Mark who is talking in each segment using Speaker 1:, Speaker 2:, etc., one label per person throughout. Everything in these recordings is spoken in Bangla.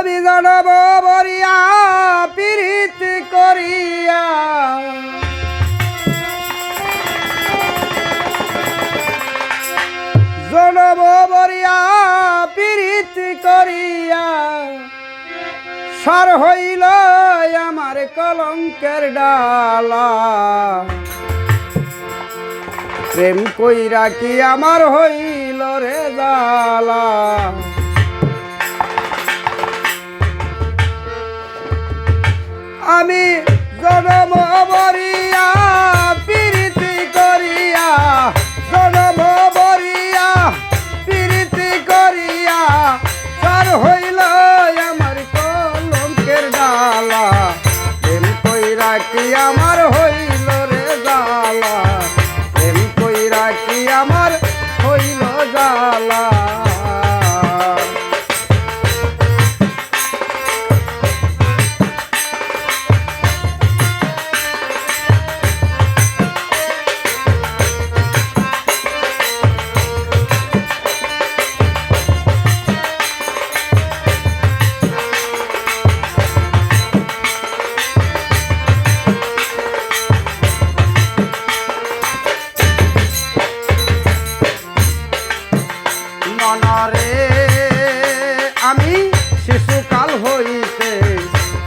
Speaker 1: আমি জনম বরিয়া প্রীতি করিয়া জনম বরিয়া প্রীতি করিয়া সার হইল আমার কলঙ্কের ডালা প্রেম কইরা কি আমার হইল রে জালা আমি জনম বরিয়া প্রীতি করিয়া জনম বরিয়া প্রীতি করিয়া সার হইল আমার কলঙ্কের ডালা প্রেম কইরা কি আমার হইল রে জালা প্রেম কইরা কি আমার হইল জালা মনরে আমি শিশুকাল হইতে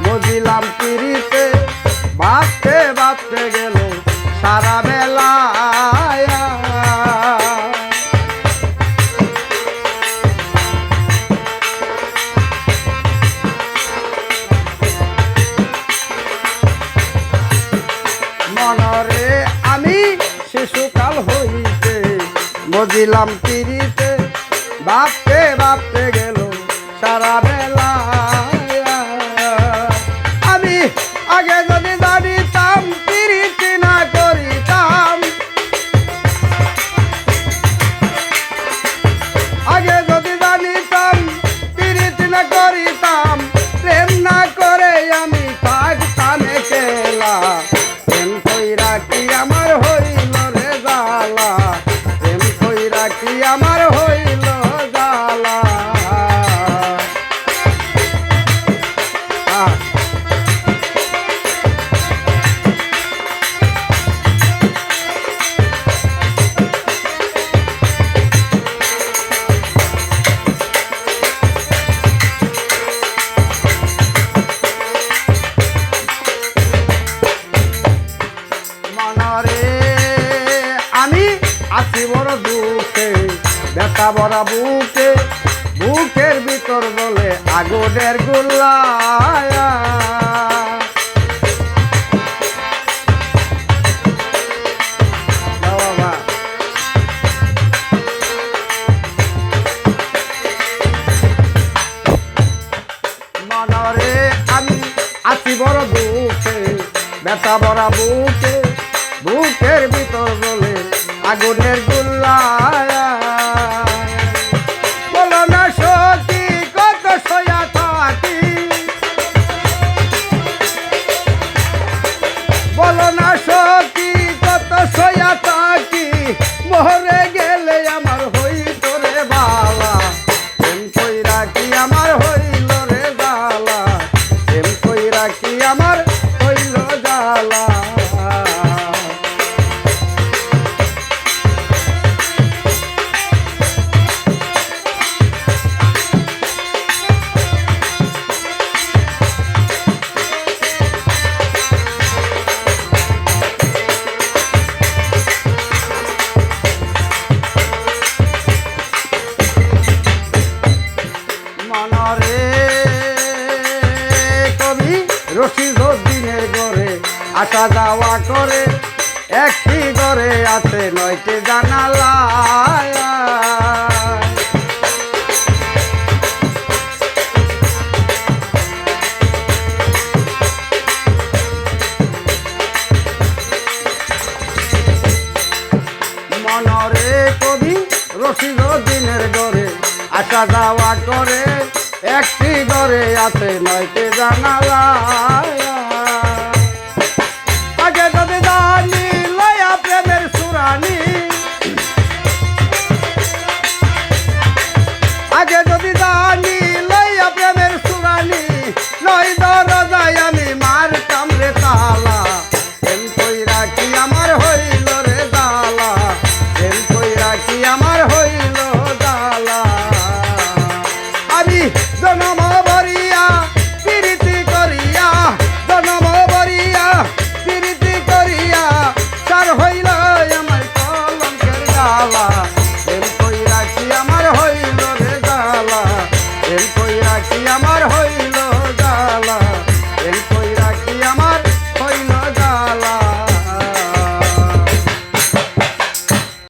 Speaker 1: বুঝিলাম পিরিতে ভাবতে ভাবতে গেল সারা বেলা মনরে আমি শিশুকাল হইতে বুঝিলাম পিরিতে ভাবতে ভাবতে গেল সারা বেলা আমি আগে যদি জানিতাম প্রীতি না করিতাম আগে যদি জানিতাম প্রীতি না করিতাম প্রেম না করে আমি থাকতাম একলা প্রেম কইরা কি আমার হইল রে জালা প্রেম কইরা কি আমার হইল আছি বড় দুঃখে ব্যথা ভরা বুকে বুকের ভিতর বলে আগুনের গোলা মনরে আমি আছি বড় দুঃখে ব্যথা ভরা বুকে বুকের ভিতর বলে আগুনের গোলা বলো না সখী কত সয়া থাকি বলো না সখী কত সয়া থাকি মরে গেলে আমার হইত রে বালা প্রেম কইরা কি আমার হইল রে জালা প্রেম কইরা কি আমার হইল জালা রশিদ দিনের ঘরে আসা যাওয়া করে একটি ঘরে আছে 9টি জানালা মনরে কবি রশিদ দিনের ঘরে আসা যাওয়া করে একটি ঘরে আছে 9টি জানালা আগে যদি জানি লয়া প্রেমের সুরানি আগে যদি জানি লয়া প্রেমের সুরানি প্রেম কইরা কি আমার হইল